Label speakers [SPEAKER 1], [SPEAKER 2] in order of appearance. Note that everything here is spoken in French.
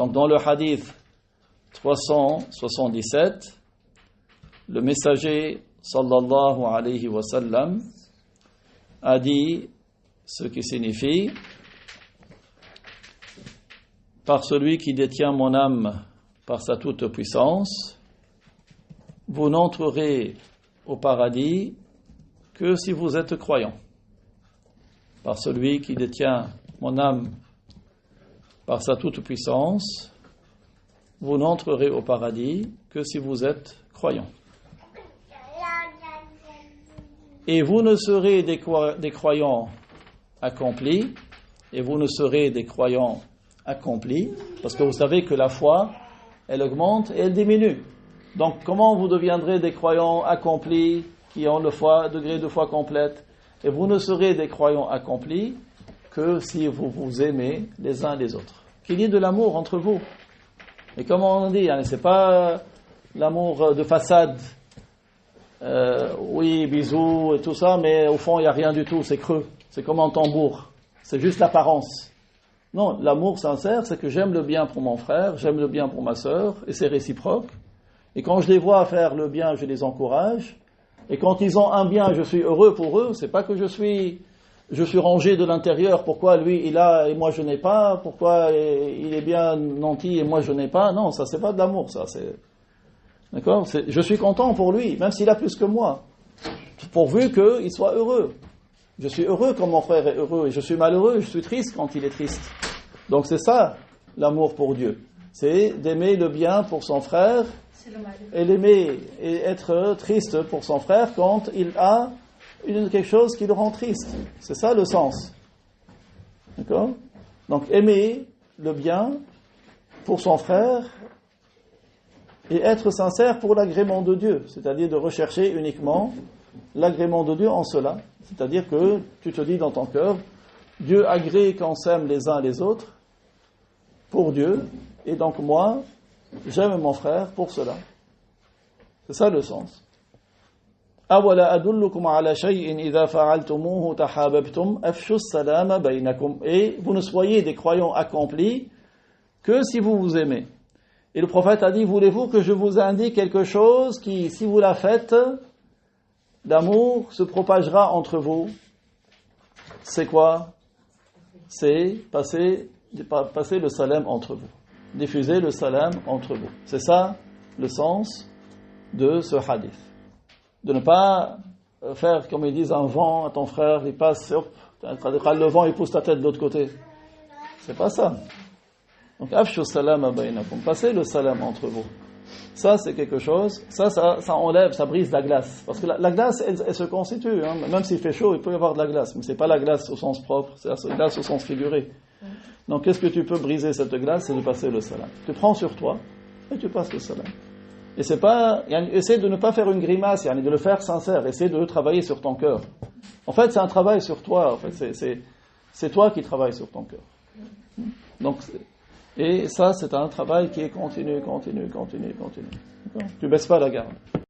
[SPEAKER 1] Donc dans le hadith 377, le messager sallallahu alayhi wa sallam a dit ce qui signifie: par celui qui détient mon âme par sa toute puissance, vous n'entrerez au paradis que si vous êtes croyant. Par celui qui détient mon âme par sa toute puissance, vous n'entrerez au paradis que si vous êtes croyant. Et vous ne serez des croyants accomplis, et vous ne serez des croyants accomplis, parce que vous savez que la foi, elle augmente et elle diminue. Donc comment vous deviendrez des croyants accomplis qui ont le degré de foi complète? Et vous ne serez des croyants accomplis que si vous vous aimez les uns les autres. Qu'il y ait de l'amour entre vous. Et comme on dit, c'est pas l'amour de façade, oui, bisous et tout ça, mais au fond il n'y a rien du tout, c'est creux, c'est comme un tambour, c'est juste l'apparence. Non, l'amour sincère, c'est que j'aime le bien pour mon frère, j'aime le bien pour ma sœur, et c'est réciproque. Et quand je les vois faire le bien, je les encourage. Et quand ils ont un bien, je suis heureux pour eux. C'est pas que je suis rangé de l'intérieur. Pourquoi lui il a et moi je n'ai pas? Pourquoi il est bien nanti et moi je n'ai pas? Non, ça c'est pas de l'amour, ça. D'accord? Je suis content pour lui, même s'il a plus que moi, pourvu qu'il soit heureux. Je suis heureux quand mon frère est heureux, et je suis malheureux, je suis triste quand il est triste. Donc c'est ça l'amour pour Dieu. C'est d'aimer le bien pour son frère, et l'aimer et être triste pour son frère quand il a quelque chose qui le rend triste. C'est ça le sens. D'accord? Donc aimer le bien pour son frère et être sincère pour l'agrément de Dieu, c'est-à-dire de rechercher uniquement l'agrément de Dieu en cela. C'est-à-dire que tu te dis dans ton cœur, Dieu agrée qu'on s'aime les uns les autres pour Dieu, et donc moi, j'aime mon frère pour cela. C'est ça le sens. أَوَلَا أَدُلُّكُمْ عَلَى شَيْءٍ إِذَا فَعَلْتُمُوهُ تَحَابَبْتُمْ أَفْشُوا السَّلَامَ بَيْنَكُمْ. Et vous ne soyez des croyants accomplis que si vous vous aimez. Et le prophète a dit: voulez-vous que je vous indique quelque chose qui, si vous la faites, l'amour se propagera entre vous? C'est quoi? C'est passer le salam entre vous. Diffuser le salam entre vous. C'est ça le sens de ce hadith. De ne pas faire, comme ils disent, un vent à ton frère, il passe, hop, le vent il pousse ta tête de l'autre côté. C'est pas ça. Donc, afshu salam bainakum, passez le salam entre vous. Ça, c'est quelque chose, ça enlève, ça brise la glace. Parce que la glace, elle se constitue, même s'il fait chaud, il peut y avoir de la glace, mais c'est pas la glace au sens propre, c'est la glace au sens figuré. Donc, qu'est-ce que tu peux briser cette glace? C'est de passer le salam. Tu prends sur toi et tu passes le salam. Et c'est pas, essaie de ne pas faire une grimace, de le faire sincère, essaie de travailler sur ton cœur. En fait, c'est un travail sur toi, en fait, c'est toi qui travailles sur ton cœur. Donc, et ça, c'est un travail qui est continu. Tu baisses pas la garde.